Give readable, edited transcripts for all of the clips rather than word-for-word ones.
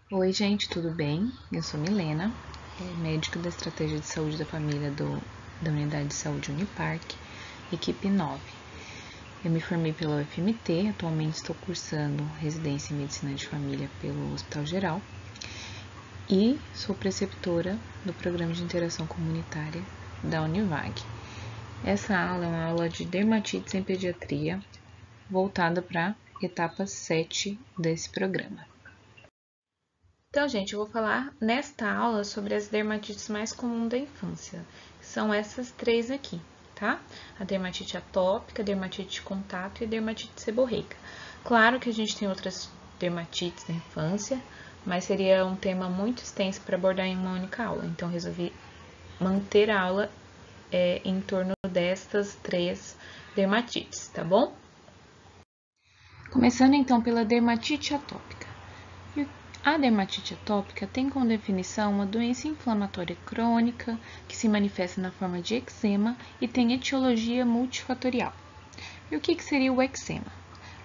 Oi, gente, tudo bem? Eu sou Milena, médica da Estratégia de Saúde da Família da Unidade de Saúde Uniparc, equipe 9. Eu me formei pela UFMT, atualmente estou cursando residência em Medicina de Família pelo Hospital Geral e sou preceptora do Programa de Interação Comunitária da Univag. Essa aula é uma aula de dermatites em pediatria, voltada para a etapa 7 desse programa. Então, gente, eu vou falar nesta aula sobre as dermatites mais comuns da infância. São essas três aqui, tá? A dermatite atópica, a dermatite de contato e a dermatite seborreica. Claro que a gente tem outras dermatites da infância, mas seria um tema muito extenso para abordar em uma única aula. Então, resolvi manter a aula em torno destas três dermatites, tá bom? Começando então pela dermatite atópica. A dermatite atópica tem como definição uma doença inflamatória crônica que se manifesta na forma de eczema e tem etiologia multifatorial. E o que seria o eczema?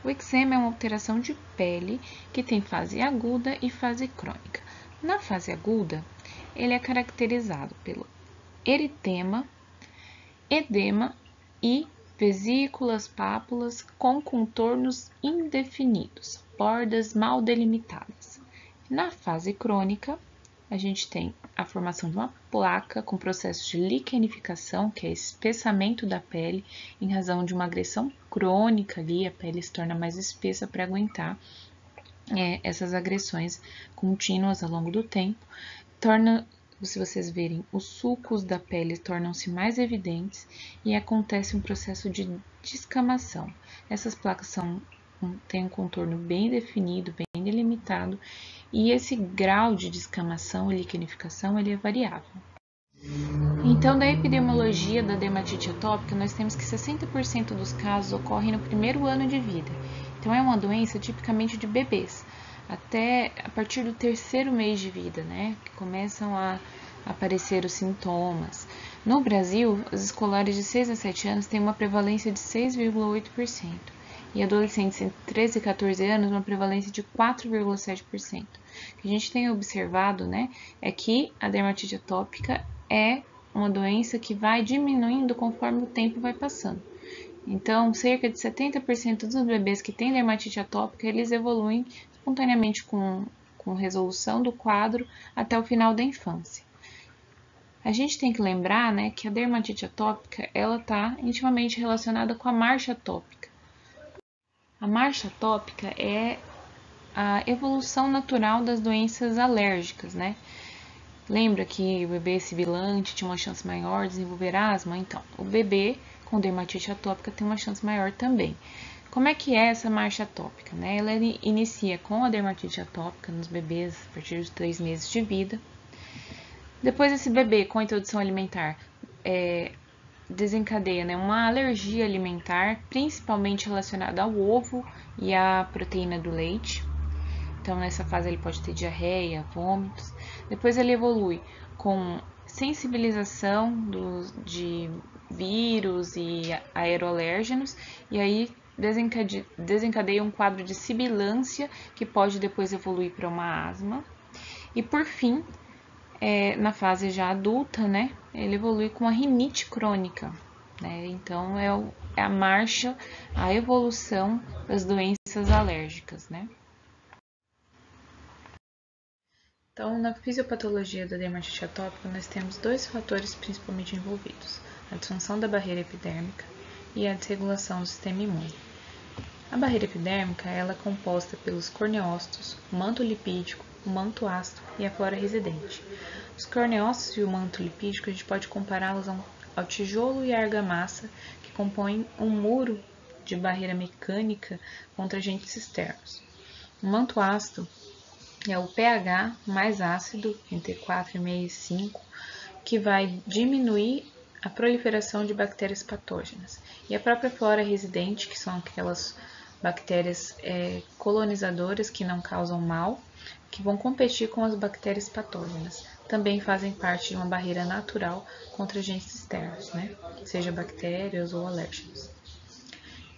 O eczema é uma alteração de pele que tem fase aguda e fase crônica. Na fase aguda, ele é caracterizado pelo eritema, edema e vesículas, pápulas com contornos indefinidos, bordas mal delimitadas. Na fase crônica, a gente tem a formação de uma placa com processo de liquenificação, que é espessamento da pele, em razão de uma agressão crônica ali, a pele se torna mais espessa para aguentar essas agressões contínuas ao longo do tempo, se vocês verem, os sulcos da pele tornam-se mais evidentes e acontece um processo de descamação. Essas placas têm um contorno bem definido, bem delimitado, e esse grau de descamação e liquenificação ele é variável. Então, da epidemiologia da dermatite atópica, nós temos que 60% dos casos ocorrem no primeiro ano de vida. Então, é uma doença tipicamente de bebês, até a partir do terceiro mês de vida, né, que começam a aparecer os sintomas. No Brasil, os escolares de 6 a 7 anos têm uma prevalência de 6,8%. E adolescentes entre 13 e 14 anos, uma prevalência de 4,7%. O que a gente tem observado, né, é que a dermatite atópica é uma doença que vai diminuindo conforme o tempo vai passando. Então, cerca de 70% dos bebês que têm dermatite atópica, eles evoluem espontaneamente com resolução do quadro até o final da infância. A gente tem que lembrar, né, que a dermatite atópica, ela está intimamente relacionada com a marcha atópica. A marcha atópica é a evolução natural das doenças alérgicas, né? Lembra que o bebê sibilante tinha uma chance maior de desenvolver asma? Então, o bebê com dermatite atópica tem uma chance maior também. Como é que é essa marcha atópica, né? Ela inicia com a dermatite atópica nos bebês a partir dos 3 meses de vida. Depois, esse bebê com introdução alimentar desencadeia, né, uma alergia alimentar, principalmente relacionada ao ovo e à proteína do leite. Então, nessa fase, ele pode ter diarreia, vômitos. Depois, ele evolui com sensibilização de vírus e aeroalérgenos, e aí desencadeia um quadro de sibilância, que pode depois evoluir para uma asma. E, por fim, na fase já adulta, né, ele evolui com a rinite crônica, né? Então, é a marcha, a evolução das doenças alérgicas, né? Então, na fisiopatologia da dermatite atópica, nós temos dois fatores principalmente envolvidos: a disfunção da barreira epidérmica e a desregulação do sistema imune. A barreira epidérmica ela é composta pelos corneócitos, o manto lipídico, o manto ácido e a flora residente. Os corneócitos e o manto lipídico a gente pode compará-los ao tijolo e à argamassa que compõem um muro de barreira mecânica contra agentes externos. O manto ácido é o pH mais ácido, entre 4,5 e 5, que vai diminuir a proliferação de bactérias patógenas. E a própria flora residente, que são aquelas bactérias colonizadoras que não causam mal, que vão competir com as bactérias patógenas, também fazem parte de uma barreira natural contra agentes externos, né? Seja bactérias ou alérgenos.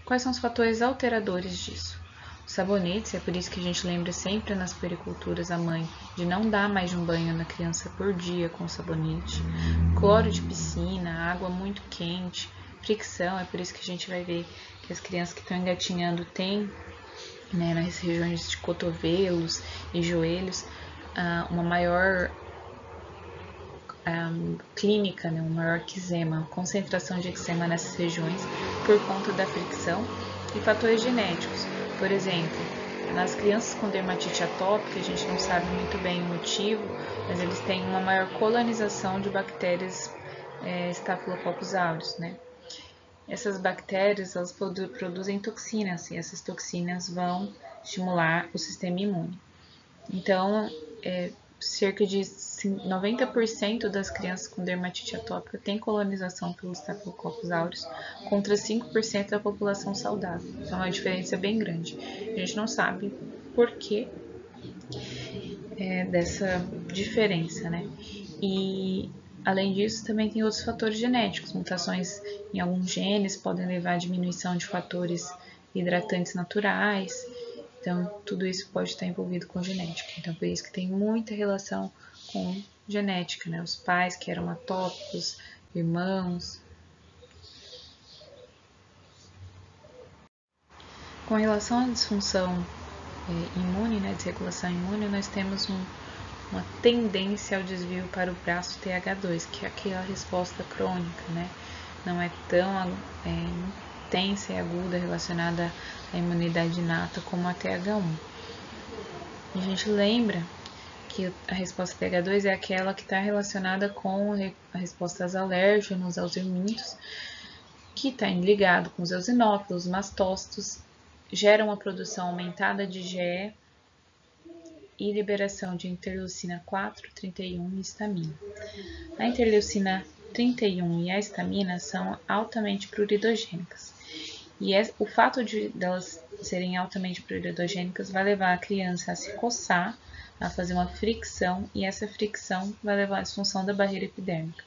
Quais são os fatores alteradores disso? Sabonetes, é por isso que a gente lembra sempre nas puericulturas a mãe de não dar mais de um banho na criança por dia com sabonete. Cloro de piscina, água muito quente, fricção, é por isso que a gente vai ver que as crianças que estão engatinhando têm, né, nas regiões de cotovelos e joelhos, uma maior clínica, né, um maior eczema, concentração de eczema nessas regiões por conta da fricção e fatores genéticos. Por exemplo, nas crianças com dermatite atópica, a gente não sabe muito bem o motivo, mas eles têm uma maior colonização de bactérias Staphylococcus aureus, né? Essas bactérias, elas produzem toxinas, e essas toxinas vão estimular o sistema imune. Então, cerca de 90% das crianças com dermatite atópica têm colonização pelos Staphylococcus aureus, contra 5% da população saudável. Então, a diferença é bem grande. A gente não sabe por que dessa diferença, né? E, além disso, também tem outros fatores genéticos. Mutações em alguns genes podem levar à diminuição de fatores hidratantes naturais. Então, tudo isso pode estar envolvido com genética. Então, por isso que tem muita relação com genética, né? Os pais que eram atópicos, irmãos. Com relação à disfunção imune, né, desregulação imune, nós temos uma tendência ao desvio para o braço TH2, que é aquela resposta crônica, né? Não é tão intensa e aguda relacionada à imunidade inata como a TH1. A gente lembra que a resposta TH2 é aquela que está relacionada com a resposta aos alérgenos, aos helmintos, que está ligado com os eosinófilos, mastócitos, gera uma produção aumentada de IgE e liberação de interleucina 4, 31 e histamina. A interleucina 31 e a histamina são altamente pluridogênicas. E o fato de elas serem altamente pluridogênicas vai levar a criança a se coçar, a fazer uma fricção, e essa fricção vai levar à disfunção da barreira epidérmica.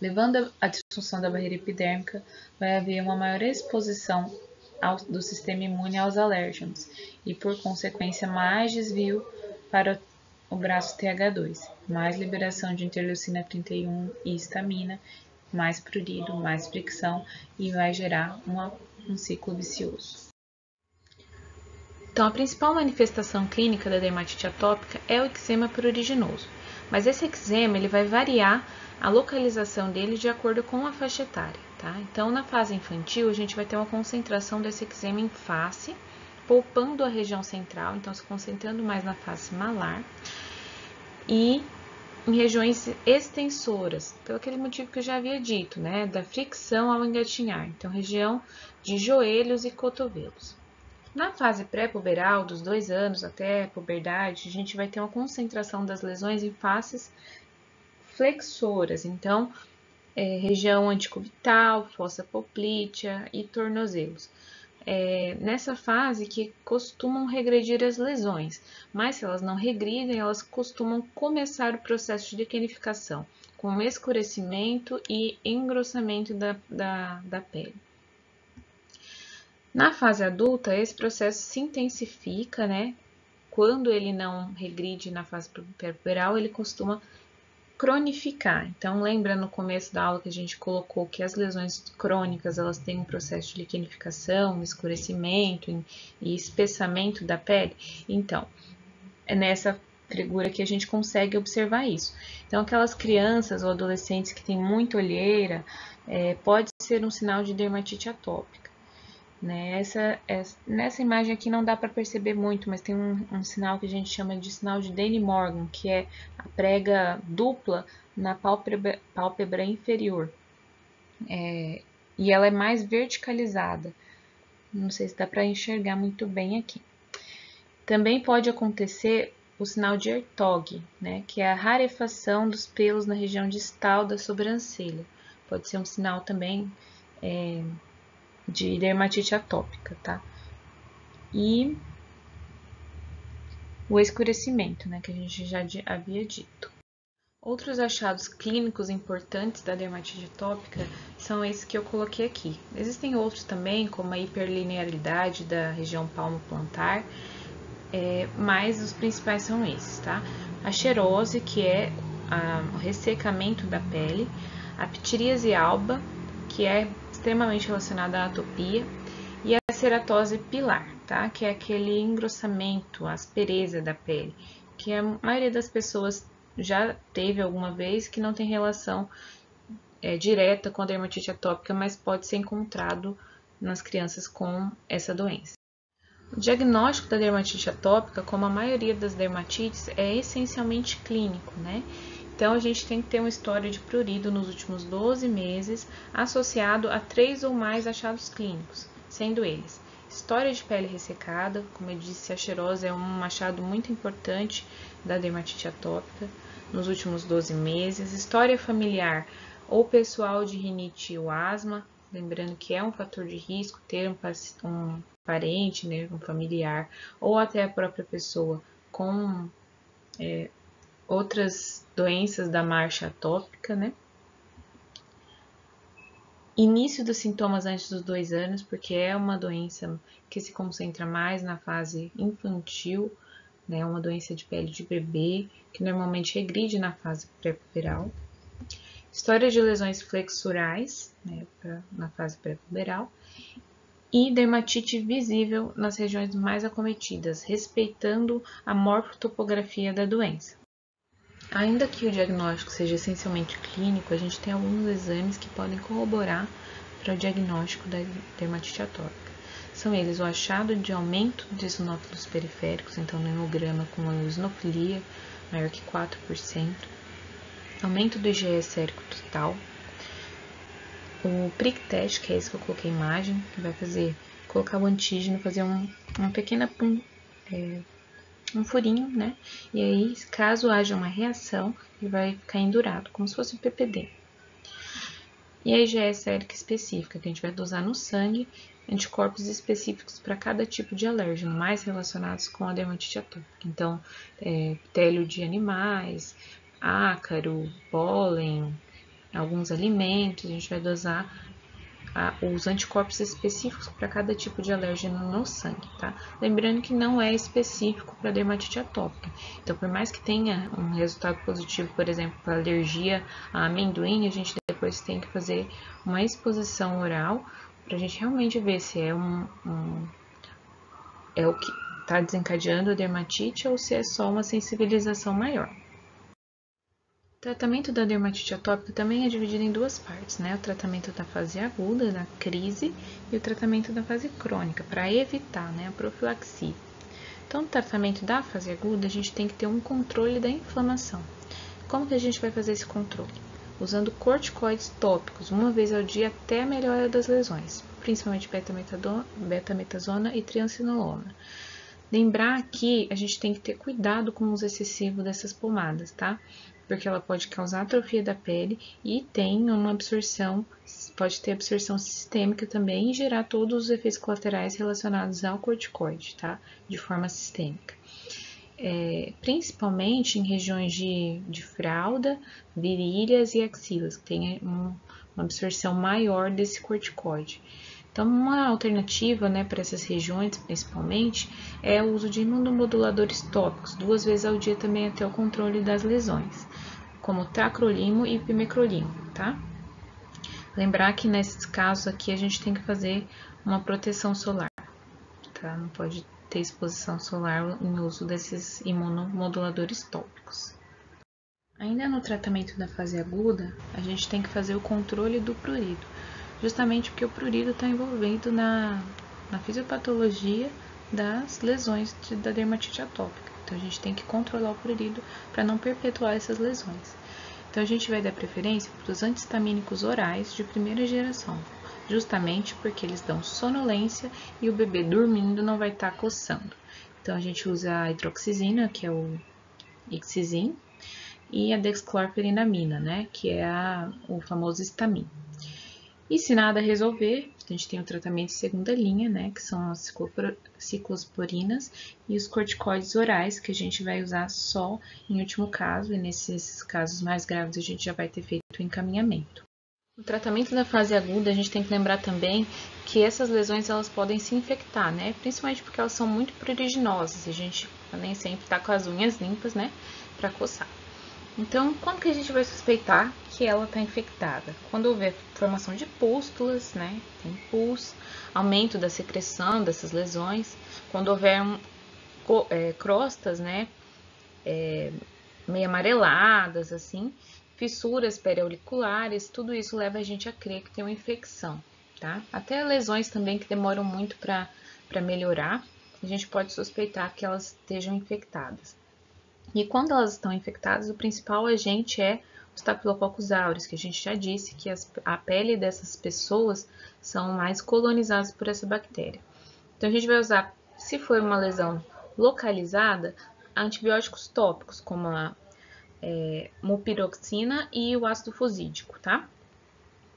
Levando à disfunção da barreira epidérmica, vai haver uma maior exposição do sistema imune aos alérgenos e, por consequência, mais desvio para o braço TH2, mais liberação de interleucina 31 e histamina, mais prurido, mais fricção e vai gerar um ciclo vicioso. Então, a principal manifestação clínica da dermatite atópica é o eczema pruriginoso, mas esse eczema ele vai variar a localização dele de acordo com a faixa etária, tá? Então, na fase infantil, a gente vai ter uma concentração desse eczema em face, poupando a região central, então se concentrando mais na face malar, e em regiões extensoras, pelo aquele motivo que eu já havia dito, né? Da fricção ao engatinhar, então região de joelhos e cotovelos. Na fase pré-puberal, dos 2 anos até a puberdade, a gente vai ter uma concentração das lesões em faces flexoras, então, região antecubital, fossa poplítea e tornozelos. Nessa fase que costumam regredir as lesões, mas se elas não regridem, elas costumam começar o processo de liquenificação, com escurecimento e engrossamento da pele. Na fase adulta, esse processo se intensifica, né? Quando ele não regride na fase pré-puberal, ele costuma cronificar. Então, lembra no começo da aula que a gente colocou que as lesões crônicas, elas têm um processo de liquenificação, escurecimento e espessamento da pele? Então, é nessa figura que a gente consegue observar isso. Então, aquelas crianças ou adolescentes que têm muita olheira, pode ser um sinal de dermatite atópica. Né? Nessa imagem aqui não dá para perceber muito, mas tem um sinal que a gente chama de sinal de Danny Morgan, que é a prega dupla na pálpebra inferior. E ela é mais verticalizada. Não sei se dá para enxergar muito bem aqui. Também pode acontecer o sinal de Hertog, né? Que é a rarefação dos pelos na região distal da sobrancelha. Pode ser um sinal também de dermatite atópica, tá? E o escurecimento, né, que a gente já havia dito. Outros achados clínicos importantes da dermatite atópica são esses que eu coloquei aqui. Existem outros também, como a hiperlinearidade da região palmo-plantar, mas os principais são esses, tá? A xerose, que é o ressecamento da pele, a ptiríase alba, que é extremamente relacionada à atopia, e a ceratose pilar, tá? Que é aquele engrossamento, a aspereza da pele, que a maioria das pessoas já teve alguma vez, que não tem relação direta com a dermatite atópica, mas pode ser encontrado nas crianças com essa doença. O diagnóstico da dermatite atópica, como a maioria das dermatites, é essencialmente clínico, né? Então, a gente tem que ter uma história de prurido nos últimos 12 meses, associado a 3 ou mais achados clínicos, sendo eles história de pele ressecada, como eu disse, a xerose é um achado muito importante da dermatite atópica nos últimos 12 meses, história familiar ou pessoal de rinite ou asma, lembrando que é um fator de risco ter um parente, né, um familiar, ou até a própria pessoa com outras doenças da marcha atópica, né? Início dos sintomas antes dos 2 anos, porque é uma doença que se concentra mais na fase infantil, né? Uma doença de pele de bebê, que normalmente regride na fase pré-puberal. História de lesões flexurais, né? Na fase pré-puberal. E dermatite visível nas regiões mais acometidas, respeitando a morfotopografia da doença. Ainda que o diagnóstico seja essencialmente clínico, a gente tem alguns exames que podem corroborar para o diagnóstico da dermatite atópica. São eles o achado de aumento de eosinófilos periféricos, então no hemograma com uma eosinofilia maior que 4%, aumento do IgE sérico total, o prick test, que é esse que eu coloquei a imagem, que vai colocar o antígeno, fazer uma pequena um furinho, né? E aí, caso haja uma reação, ele vai ficar endurado, como se fosse um PPD. E a IgE sérica específica, que a gente vai dosar no sangue, anticorpos específicos para cada tipo de alérgeno, mais relacionados com a dermatite atópica. Então, télio de animais, ácaro, pólen, alguns alimentos, a gente vai dosar os anticorpos específicos para cada tipo de alérgeno no sangue, tá? Lembrando que não é específico para dermatite atópica. Então, por mais que tenha um resultado positivo, por exemplo, para alergia a amendoim, a gente depois tem que fazer uma exposição oral para a gente realmente ver se é é o que está desencadeando a dermatite ou se é só uma sensibilização maior. O tratamento da dermatite atópica também é dividido em duas partes, né? O tratamento da fase aguda, da crise, e o tratamento da fase crônica, para evitar, né, a profilaxia. Então, no tratamento da fase aguda, a gente tem que ter um controle da inflamação. Como que a gente vai fazer esse controle? Usando corticoides tópicos, uma vez ao dia até a melhora das lesões, principalmente betametasona e triancinolona. Lembrar que a gente tem que ter cuidado com o uso excessivo dessas pomadas, tá? Porque ela pode causar atrofia da pele e tem uma absorção, pode ter absorção sistêmica também e gerar todos os efeitos colaterais relacionados ao corticoide, tá? De forma sistêmica. Principalmente em regiões de fralda, virilhas e axilas, que tem uma absorção maior desse corticoide. Então, uma alternativa, né, para essas regiões, principalmente, é o uso de imunomoduladores tópicos, 2 vezes ao dia também até o controle das lesões, como tacrolimo e pimecrolimo, tá? Lembrar que nesses casos aqui a gente tem que fazer uma proteção solar, tá? Não pode ter exposição solar em uso desses imunomoduladores tópicos. Ainda no tratamento da fase aguda, a gente tem que fazer o controle do prurido, justamente porque o prurido está envolvido na fisiopatologia das lesões da dermatite atópica. Então, a gente tem que controlar o prurido para não perpetuar essas lesões. Então, a gente vai dar preferência para os antihistamínicos orais de primeira geração, justamente porque eles dão sonolência e o bebê dormindo não vai estar coçando. Então, a gente usa a hidroxizina, que é o Ixizin, e a dexclorfenamina, né, que é o famoso Stamin. E se nada resolver, a gente tem o tratamento de segunda linha, né, que são as ciclosporinas e os corticoides orais, que a gente vai usar só em último caso, e nesses casos mais graves a gente já vai ter feito o encaminhamento. No tratamento da fase aguda, a gente tem que lembrar também que essas lesões elas podem se infectar, né, principalmente porque elas são muito pruriginosas, a gente nem sempre tá com as unhas limpas, né, para coçar. Então, quando que a gente vai suspeitar que ela está infectada? Quando houver formação de pústulas, né? Tem pus, aumento da secreção dessas lesões, quando houver crostas, né? Meio amareladas, assim, fissuras periauriculares, tudo isso leva a gente a crer que tem uma infecção, tá? Até lesões também que demoram muito para melhorar, a gente pode suspeitar que elas estejam infectadas. E quando elas estão infectadas, o principal agente é o Staphylococcus aureus, que a gente já disse que a pele dessas pessoas são mais colonizadas por essa bactéria. Então, a gente vai usar, se for uma lesão localizada, antibióticos tópicos, como a mupiroxina e o ácido fusídico, tá?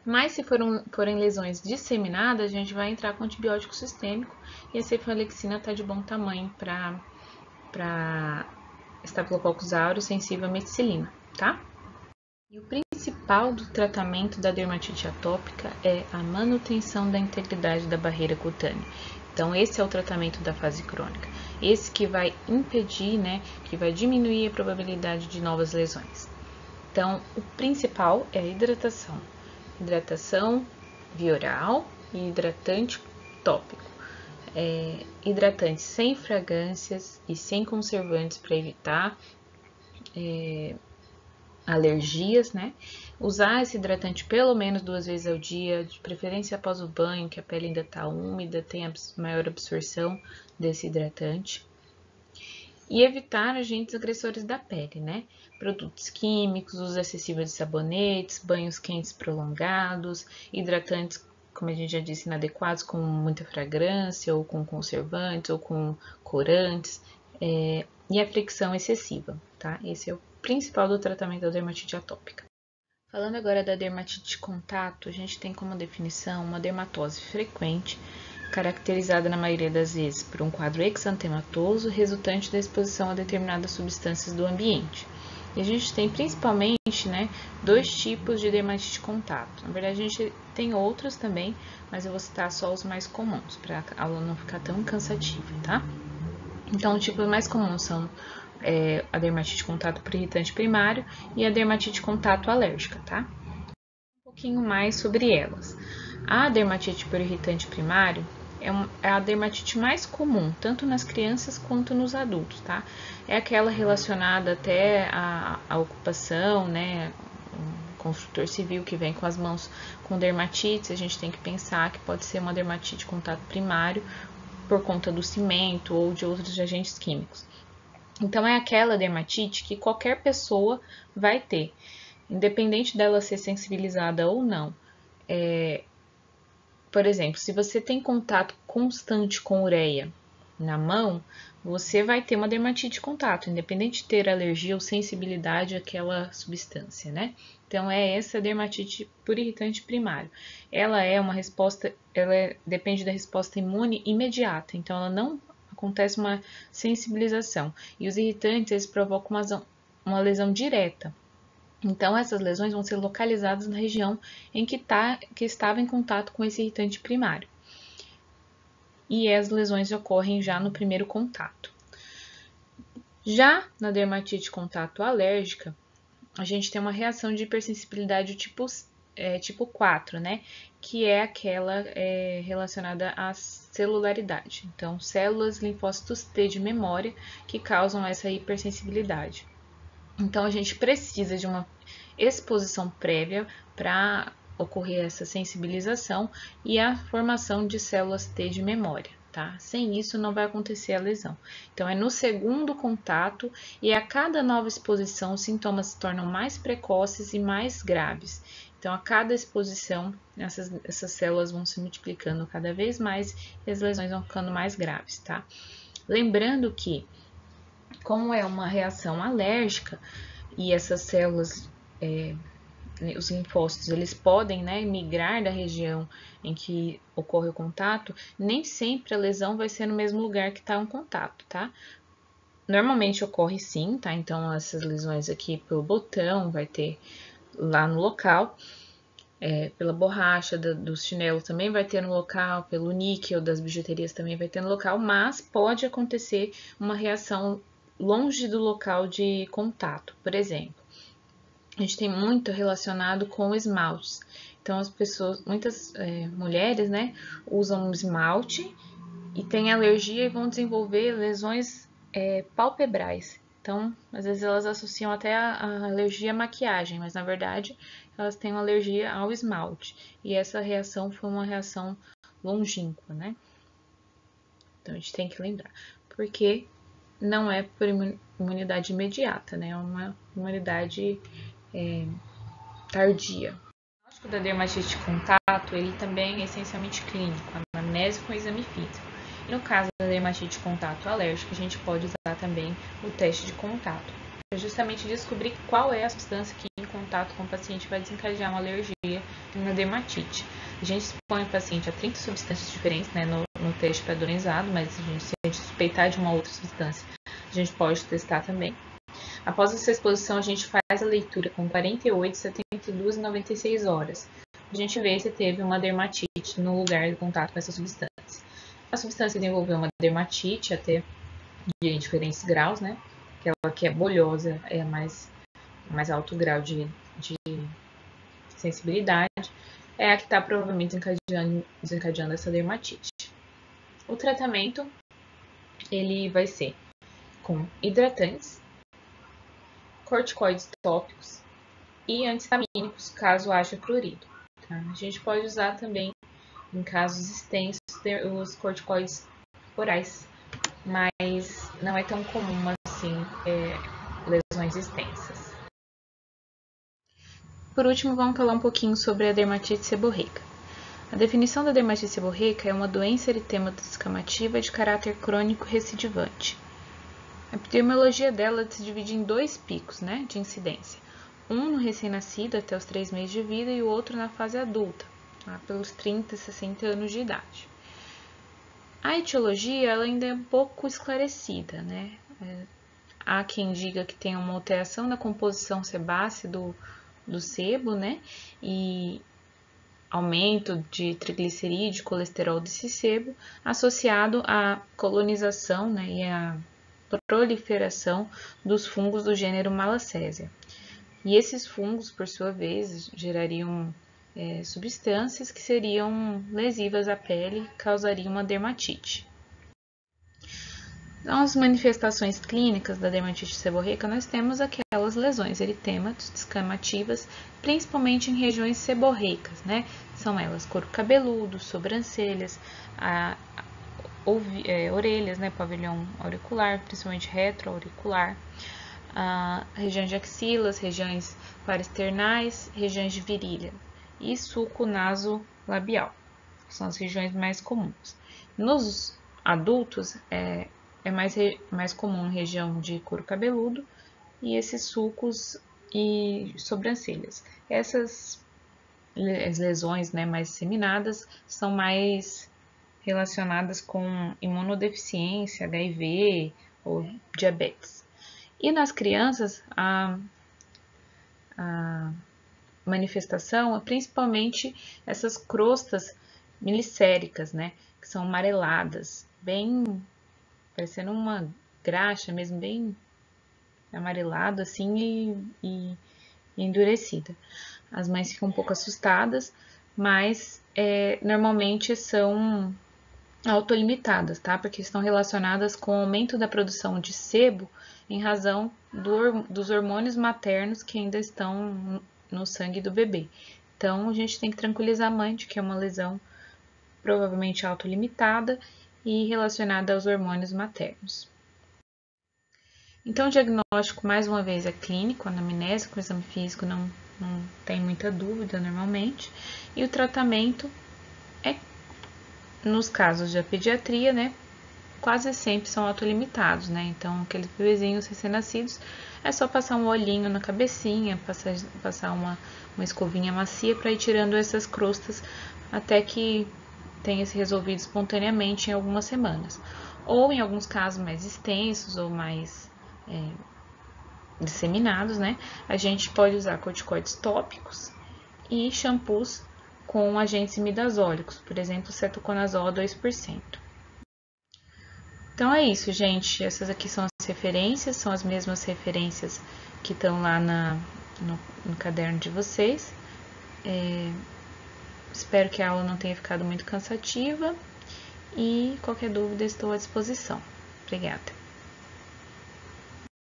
Mas se forem lesões disseminadas, a gente vai entrar com antibiótico sistêmico e a cefalexina está de bom tamanho para Staphylococcus aureus sensível à meticilina, tá? E o principal do tratamento da dermatite atópica é a manutenção da integridade da barreira cutânea. Então, esse é o tratamento da fase crônica. Esse que vai impedir, né, que vai diminuir a probabilidade de novas lesões. Então, o principal é a hidratação. Hidratação via oral e hidratante tópico. Hidratante sem fragrâncias e sem conservantes para evitar alergias, né? Usar esse hidratante pelo menos 2 vezes ao dia, de preferência após o banho, que a pele ainda está úmida, tem a maior absorção desse hidratante. E evitar agentes agressores da pele, né? Produtos químicos, uso excessivo de sabonetes, banhos quentes prolongados, hidratantes, como a gente já disse, inadequados, com muita fragrância, ou com conservantes, ou com corantes, e a fricção excessiva, tá? Esse é o principal do tratamento da dermatite atópica. Falando agora da dermatite de contato, a gente tem como definição uma dermatose frequente, caracterizada na maioria das vezes por um quadro exantematoso resultante da exposição a determinadas substâncias do ambiente. E a gente tem principalmente, né, 2 tipos de dermatite de contato. Na verdade, a gente tem outros também, mas eu vou citar só os mais comuns, para a aula não ficar tão cansativa, tá? Então, os tipos mais comuns são a dermatite de contato por irritante primário e a dermatite de contato alérgica, tá? Um pouquinho mais sobre elas. A dermatite por irritante primário é a dermatite mais comum, tanto nas crianças quanto nos adultos, tá? É aquela relacionada até à ocupação, né? Um construtor civil que vem com as mãos com dermatite, a gente tem que pensar que pode ser uma dermatite de contato primário por conta do cimento ou de outros agentes químicos. Então, é aquela dermatite que qualquer pessoa vai ter, independente dela ser sensibilizada ou não. Por exemplo, se você tem contato constante com ureia na mão, você vai ter uma dermatite de contato, independente de ter alergia ou sensibilidade àquela substância, né? Então, é essa dermatite por irritante primário. Ela é uma resposta, depende da resposta imune imediata, então ela não acontece uma sensibilização. E os irritantes, eles provocam uma lesão direta. Então, essas lesões vão ser localizadas na região em que estava em contato com esse irritante primário. E as lesões ocorrem já no primeiro contato. Já na dermatite de contato alérgica, a gente tem uma reação de hipersensibilidade tipo 4, né? Que é aquela relacionada à celularidade. Então, células linfócitos T de memória que causam essa hipersensibilidade. Então, a gente precisa de uma exposição prévia para ocorrer essa sensibilização e a formação de células T de memória, tá? Sem isso, não vai acontecer a lesão. Então, é no segundo contato e a cada nova exposição, os sintomas se tornam mais precoces e mais graves. Então, a cada exposição, essas células vão se multiplicando cada vez mais e as lesões vão ficando mais graves, tá? Lembrando que, como é uma reação alérgica e essas células os linfócitos, eles podem, né, migrar da região em que ocorre o contato, nem sempre a lesão vai ser no mesmo lugar que está o contato, tá? Normalmente ocorre sim, tá? Então, essas lesões aqui pelo botão vai ter lá no local, pela borracha dos chinelos também vai ter no local, pelo níquel das bijuterias também vai ter no local, mas pode acontecer uma reação longe do local de contato, por exemplo. A gente tem muito relacionado com esmaltes. Então, as pessoas, muitas mulheres, né, usam esmalte e têm alergia e vão desenvolver lesões palpebrais. Então, às vezes elas associam até a alergia à maquiagem, mas na verdade elas têm uma alergia ao esmalte. E essa reação foi uma reação longínqua, né? Então, a gente tem que lembrar. Porque não é por imunidade imediata, né? É uma imunidade tardia. O diagnóstico da dermatite de contato, ele também é essencialmente clínico, anamnese com exame físico. E no caso da dermatite de contato alérgica, a gente pode usar também o teste de contato, para justamente descobrir qual é a substância que em contato com o paciente vai desencadear uma alergia e uma dermatite. A gente expõe o paciente a 30 substâncias diferentes, né, no teste padronizado, mas se a gente suspeitar de uma outra substância, a gente pode testar também. Após essa exposição, a gente faz a leitura com 48, 72 e 96 horas. A gente vê se teve uma dermatite no lugar de contato com essa substância. A substância desenvolveu uma dermatite até de diferentes graus, né? Aquela que é bolhosa é mais alto grau de sensibilidade. É a que está provavelmente desencadeando essa dermatite. O tratamento, ele vai ser com hidratantes, corticoides tópicos e antistamínicos, caso haja prurido. Tá? A gente pode usar também, em casos extensos, os corticoides orais, mas não é tão comum assim lesões extensas. Por último, vamos falar um pouquinho sobre a dermatite seborreica. A definição da dermatite seborreica é uma doença eritema descamativa de caráter crônico recidivante. A epidemiologia dela se divide em dois picos, né, de incidência. Um no recém-nascido até os 3 meses de vida e o outro na fase adulta, lá pelos 30, 60 anos de idade. A etiologia ela ainda é um pouco esclarecida, né? Há quem diga que tem uma alteração na composição sebácea do sebo, né? E aumento de triglicerídeo e colesterol desse sebo, associado à colonização, né, e à proliferação dos fungos do gênero Malassezia. E esses fungos, por sua vez, gerariam substâncias que seriam lesivas à pele e causariam uma dermatite. Então, as manifestações clínicas da dermatite seborreica, nós temos aquelas lesões eritematas descamativas, principalmente em regiões seborreicas, né? São elas couro cabeludo, sobrancelhas, orelhas, né? Pavilhão auricular, principalmente retroauricular, regiões de axilas, regiões parasternais, regiões de virilha e sulco nasolabial, são as regiões mais comuns. Nos adultos, é mais comum região de couro cabeludo e esses sulcos e sobrancelhas. Essas lesões, né, mais disseminadas são mais relacionadas com imunodeficiência, HIV ou diabetes. E nas crianças, a manifestação é principalmente essas crostas milicéricas, né, que são amareladas, bem parecendo uma graxa mesmo, bem amarelado assim e endurecida. As mães ficam um pouco assustadas, mas normalmente são autolimitadas, tá? Porque estão relacionadas com o aumento da produção de sebo em razão dos hormônios maternos que ainda estão no sangue do bebê. Então, a gente tem que tranquilizar a mãe de que é uma lesão provavelmente autolimitada e relacionada aos hormônios maternos. Então, o diagnóstico, mais uma vez, é clínico, anamnésico, o exame físico não tem muita dúvida normalmente, e o tratamento é, nos casos da pediatria, né, quase sempre são autolimitados, né? Então, aqueles bebezinhos recém-nascidos, é só passar um olhinho na cabecinha, passar uma escovinha macia para ir tirando essas crostas até que tenha se resolvido espontaneamente em algumas semanas. Ou em alguns casos mais extensos ou mais disseminados, né? A gente pode usar corticoides tópicos e shampoos com agentes imidazólicos, por exemplo, cetoconazol 2%. Então é isso, gente. Essas aqui são as referências, são as mesmas referências que estão lá no caderno de vocês. Espero que a aula não tenha ficado muito cansativa e qualquer dúvida estou à disposição. Obrigada.